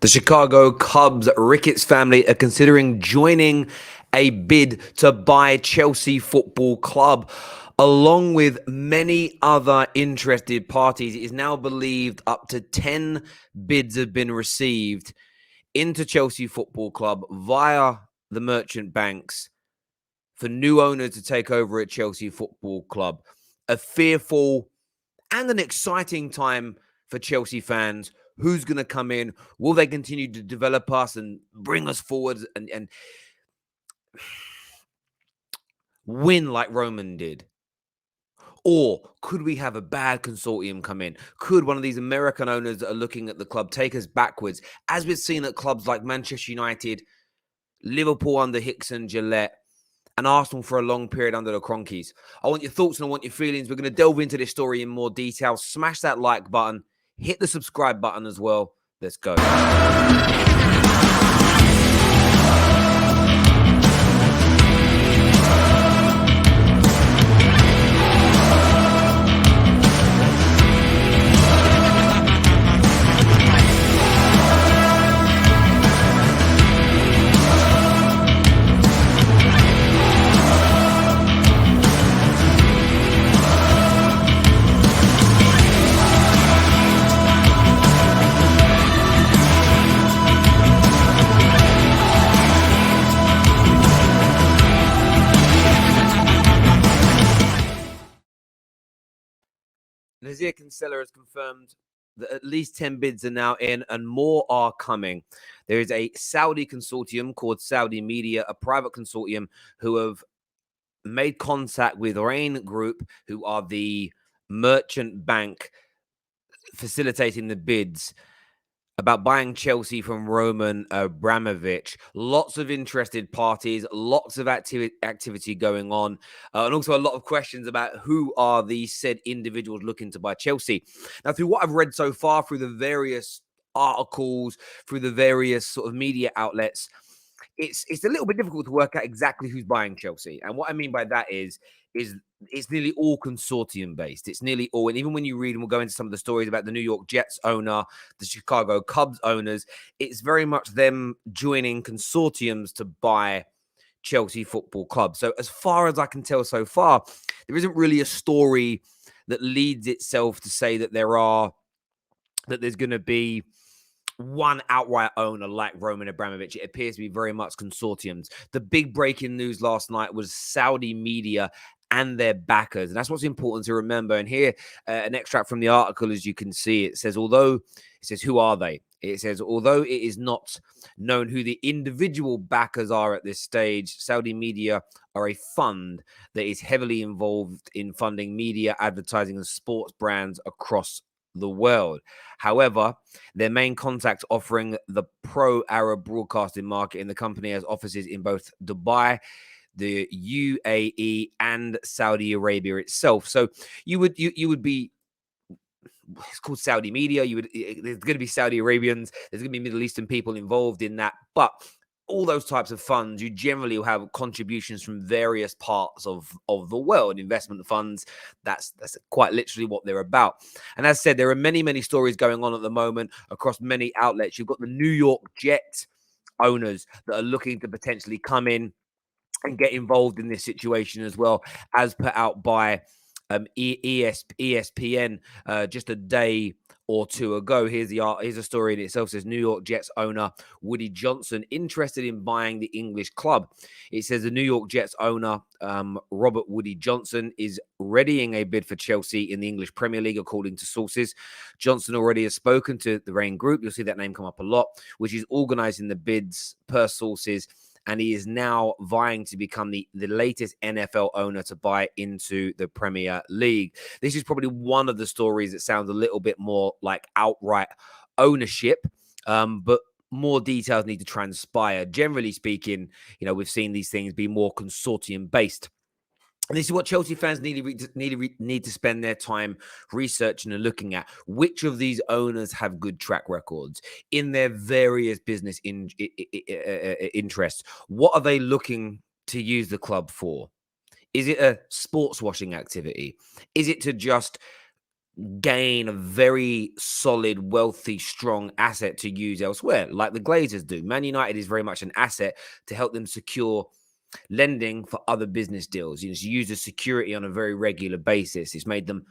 The Chicago Cubs Ricketts family are considering joining a bid to buy Chelsea Football Club. Along with many other interested parties, it is now believed up to 10 bids have been received into Chelsea Football Club via the merchant banks for new owners to take over at Chelsea Football Club. A fearful and an exciting time for Chelsea fans. Who's going to come in? Will they continue to develop us and bring us forward and win like Roman did? Or could we have a bad consortium come in? Could one of these American owners that are looking at the club take us backwards, as we've seen at clubs like Manchester United, Liverpool under Hickson, Gillette, and Arsenal for a long period under the Cronkies? I want your thoughts and I want your feelings. We're going to delve into this story in more detail. Smash that like button. Hit the subscribe button as well. Let's go. Nazir Kinsella has confirmed that at least 10 bids are now in and more are coming. There is a Saudi consortium called Saudi Media, a private consortium who have made contact with Rain Group, who are the merchant bank facilitating the bids about buying Chelsea from Roman Abramovich. Lots of interested parties, lots of activity going on, and also a lot of questions about who are these said individuals looking to buy Chelsea. Now, through what I've read so far, through the various articles, through the various sort of media outlets, it's a little bit difficult to work out exactly who's buying Chelsea. And what I mean by that is it's nearly all consortium based. It's nearly all, and even when you read, and we'll go into some of the stories about the New York Jets owner, the Chicago Cubs owners, it's very much them joining consortiums to buy Chelsea Football Club. So as far as I can tell so far, there isn't really a story that leads itself to say that there's going to be one outright owner like Roman Abramovich. It appears to be very much consortiums. The big breaking news last night was Saudi Media and their backers. And that's what's important to remember. And here, an extract from the article, as you can see, it says, who are they? It says, although it is not known who the individual backers are at this stage, Saudi Media are a fund that is heavily involved in funding media, advertising, and sports brands across the world. However, their main contact offering the pro-Arab broadcasting market in the company has offices in both Dubai, the UAE, and Saudi Arabia itself. So you would be, it's called Saudi Media. There's going to be Saudi Arabians, there's going to be Middle Eastern people involved in that, but all those types of funds, you generally will have contributions from various parts of the world. Investment funds, that's quite literally what they're about. And as I said, there are many stories going on at the moment across many outlets. You've got the New York Jets owners that are looking to potentially come in and get involved in this situation as well, as put out by ESPN just a day or two ago. Here's a story in itself. It says New York Jets owner Woody Johnson interested in buying the English club. It says the New York Jets owner Robert Woody Johnson is readying a bid for Chelsea in the English Premier League, according to sources. Johnson already has spoken to the Rain Group. You'll see that name come up a lot, which is organising the bids per sources. And he is now vying to become the latest NFL owner to buy into the Premier League. This is probably one of the stories that sounds a little bit more like outright ownership, but more details need to transpire. Generally speaking, we've seen these things be more consortium based. And this is what Chelsea fans need to spend their time researching and looking at. Which of these owners have good track records in their various business interests? What are they looking to use the club for? Is it a sports washing activity? Is it to just gain a very solid, wealthy, strong asset to use elsewhere, like the Glazers do. Man United is very much an asset to help them secure lending for other business deals. You know, it's used as security on a very regular basis. It's made them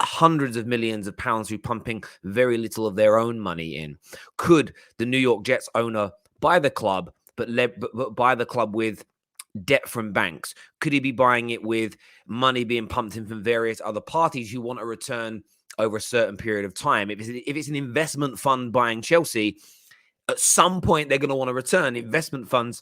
hundreds of millions of pounds through pumping very little of their own money in. Could the New York Jets owner buy the club, but buy the club with debt from banks? Could he be buying it with money being pumped in from various other parties who want a return over a certain period of time? If it's an investment fund buying Chelsea, at some point they're going to want to return. Investment funds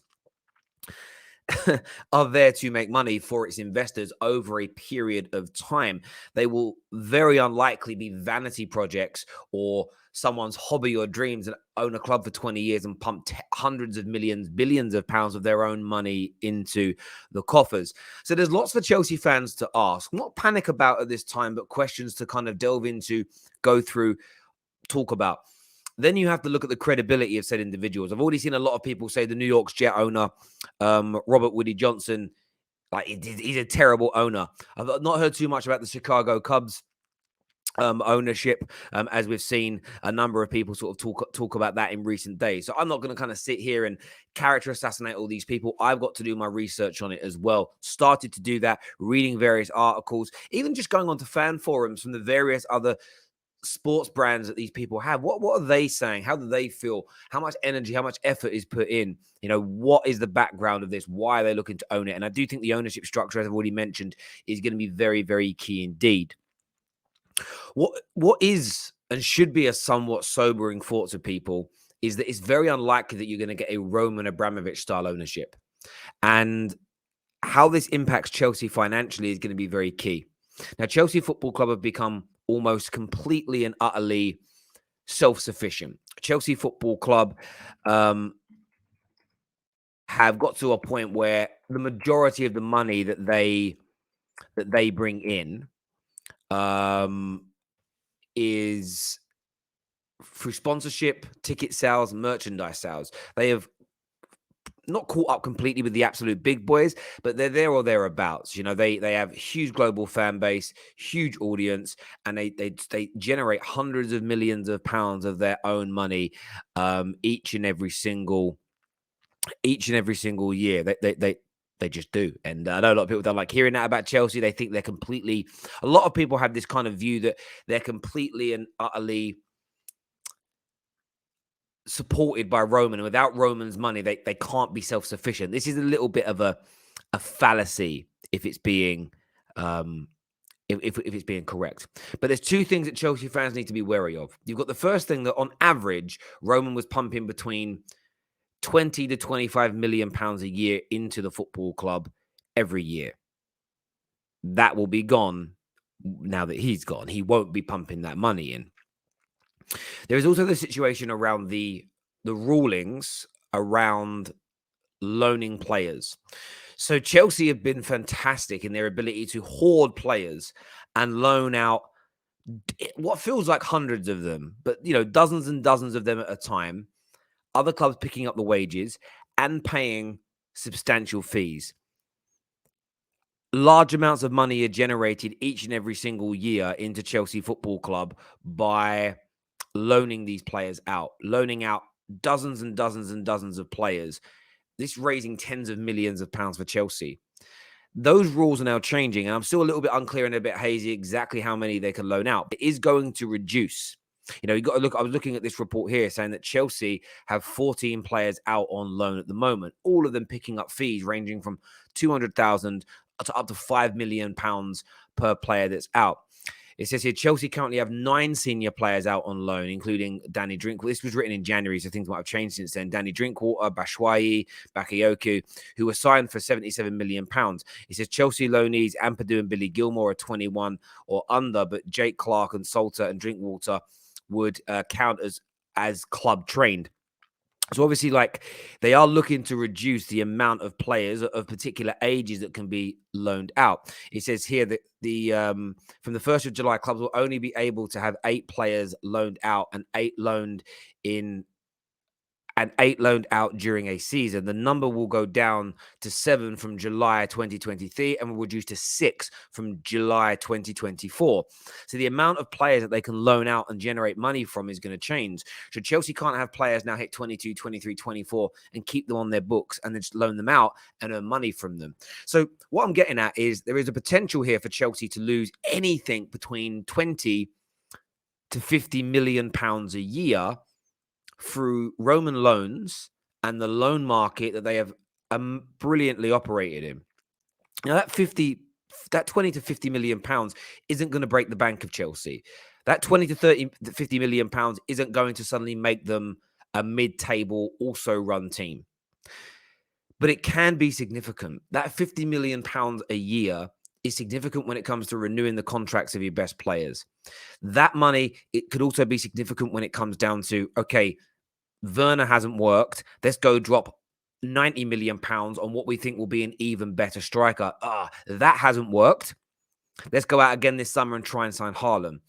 are there to make money for its investors over a period of time. They will very unlikely be vanity projects or someone's hobby or dreams and own a club for 20 years and pump hundreds of millions, billions of pounds of their own money into the coffers. So there's lots for Chelsea fans to ask, not panic about at this time, but questions to kind of delve into, go through, talk about. Then you have to look at the credibility of said individuals. I've already seen a lot of people say the New York's Jet owner, Robert Woody Johnson, like he's a terrible owner. I've not heard too much about the Chicago Cubs ownership, as we've seen a number of people sort of talk about that in recent days. So I'm not going to kind of sit here and character assassinate all these people. I've got to do my research on it as well. Started to do that, reading various articles, even just going onto fan forums from the various other sports brands that these people have. What are they saying? How do they feel? How much energy, how much effort is put in? You know, what is the background of this? Why are they looking to own it? And I do think the ownership structure, as I've already mentioned, is going to be very, very key indeed. What is and should be a somewhat sobering thought to people is that it's very unlikely that you're going to get a Roman Abramovich style ownership. And how this impacts Chelsea financially is going to be very key. Now, Chelsea Football Club have become almost completely and utterly self-sufficient. Chelsea Football Club have got to a point where the majority of the money that they bring in is through sponsorship, ticket sales, merchandise sales. They have not caught up completely with the absolute big boys, but they're there or thereabouts. You know, they have huge global fan base, huge audience, and they generate hundreds of millions of pounds of their own money each and every single year. They just do. And I know a lot of people don't like hearing that about Chelsea. They think they're completely, a lot of people have this kind of view that they're completely and utterly supported by Roman, and without Roman's money, they can't be self-sufficient. This is a little bit of a fallacy if it's being if it's being correct. But there's two things that Chelsea fans need to be wary of. You've got the first thing, that on average, Roman was pumping between 20 to 25 million pounds a year into the football club every year. That will be gone now that he's gone. He won't be pumping that money in. There is also the situation around the rulings around loaning players. So Chelsea have been fantastic in their ability to hoard players and loan out what feels like hundreds of them, but you know, dozens and dozens of them at a time. Other clubs picking up the wages and paying substantial fees. Large amounts of money are generated each and every single year into Chelsea Football Club by loaning these players out, loaning out dozens and dozens and dozens of players. This raising tens of millions of pounds for Chelsea. Those rules are now changing, and I'm still a little bit unclear and a bit hazy exactly how many they can loan out. It is going to reduce. You know, you got to look. I was looking at this report here saying that Chelsea have 14 players out on loan at the moment, all of them picking up fees ranging from 200,000 to up to £5 million per player that's out. It says here, Chelsea currently have 9 senior players out on loan, including Danny Drinkwater. This was written in January, so things might have changed since then. Danny Drinkwater, Batshuayi, Bakayoko, who were signed for £77 million. It says Chelsea loanees Ampadu and Billy Gilmore are 21 or under, but Jake Clark and Salter and Drinkwater would count as club trained. So obviously, like, they are looking to reduce the amount of players of particular ages that can be loaned out. It says here that from the 1st of July, clubs will only be able to have 8 players loaned out and 8 loaned in and 8 loaned out during a season. The number will go down to 7 from July 2023 and will reduce to 6 from July 2024. So the amount of players that they can loan out and generate money from is going to change. So Chelsea can't have players now hit 22, 23, 24 and keep them on their books and then just loan them out and earn money from them. So what I'm getting at is there is a potential here for Chelsea to lose anything between 20 to 50 million pounds a year through Roman loans and the loan market that they have brilliantly operated in. Now that 20 to 50 million pounds isn't going to break the bank of Chelsea. That 20 to 50 million pounds isn't going to suddenly make them a mid-table, also run team. But it can be significant. That 50 million pounds a year is significant when it comes to renewing the contracts of your best players. That money, it could also be significant when it comes down to, okay, Werner hasn't worked. Let's go drop 90 million pounds on what we think will be an even better striker. That hasn't worked. Let's go out again this summer and try and sign Haaland.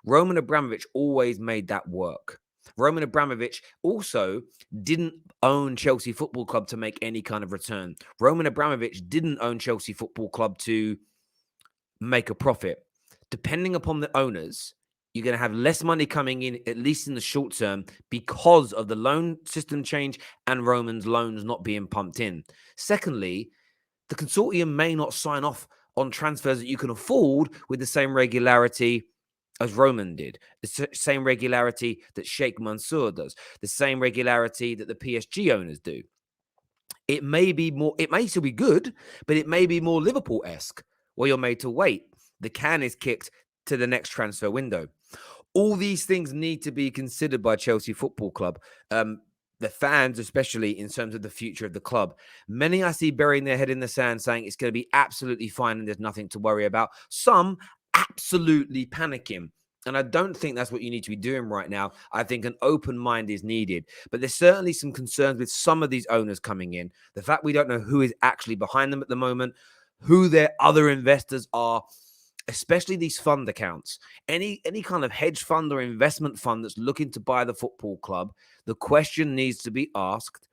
Roman Abramovich always made that work. Roman Abramovich also didn't own Chelsea Football Club to make any kind of return. Roman Abramovich didn't own Chelsea Football Club to make a profit. Depending upon the owners, you're going to have less money coming in, at least in the short term, because of the loan system change and Roman's loans not being pumped in. Secondly, the consortium may not sign off on transfers that you can afford with the same regularity as Roman did, the same regularity that Sheikh Mansour does, the same regularity that the PSG owners do. It may be more, it may still be good, but it may be more Liverpool-esque, where you're made to wait. The can is kicked to the next transfer window. All these things need to be considered by Chelsea Football Club, the fans, especially in terms of the future of the club. Many I see burying their head in the sand saying it's going to be absolutely fine and there's nothing to worry about. Some absolutely panicking. And I don't think that's what you need to be doing right now. I think an open mind is needed. But there's certainly some concerns with some of these owners coming in. The fact we don't know who is actually behind them at the moment, who their other investors are, especially these fund accounts. Any kind of hedge fund or investment fund that's looking to buy the football club, the question needs to be asked,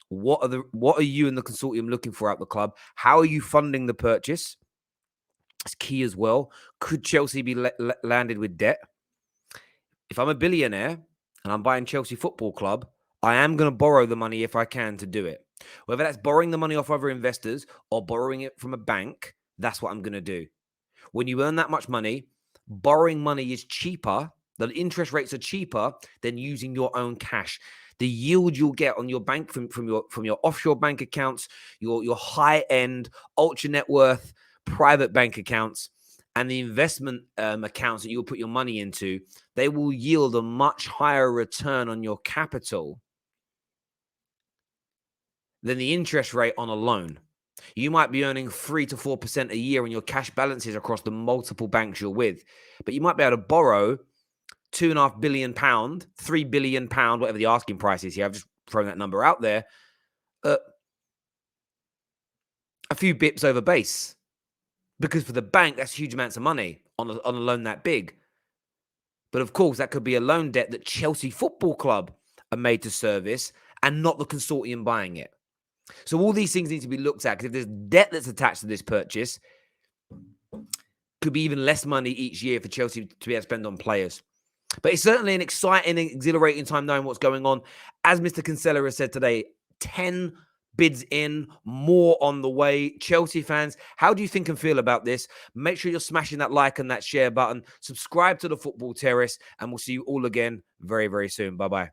what are you and the consortium looking for at the club? How are you funding the purchase? It's key as well. Could Chelsea be landed with debt? If I'm a billionaire and I'm buying Chelsea Football Club, I am going to borrow the money if I can to do it. Whether that's borrowing the money off other investors or borrowing it from a bank, that's what I'm going to do. When you earn that much money, borrowing money is cheaper. The interest rates are cheaper than using your own cash. The yield you'll get on your bank from your offshore bank accounts, your high-end, ultra net worth private bank accounts, and the investment accounts that you'll put your money into, they will yield a much higher return on your capital than the interest rate on a loan. You might be earning 3 to 4% a year on your cash balances across the multiple banks you're with, but you might be able to borrow £2.5 billion, £3 billion, whatever the asking price is here. I've just thrown that number out there. A few bips over base. Because for the bank, that's huge amounts of money on a loan that big. But of course, that could be a loan debt that Chelsea Football Club are made to service and not the consortium buying it. So all these things need to be looked at, because if there's debt that's attached to this purchase, could be even less money each year for Chelsea to be able to spend on players. But it's certainly an exciting and exhilarating time knowing what's going on. As Mr. Kinsella has said today, 10 bids in, more on the way. Chelsea fans, how do you think and feel about this? Make sure you're smashing that like and that share button. Subscribe to the Football Terrace, and we'll see you all again very, very soon. Bye-bye.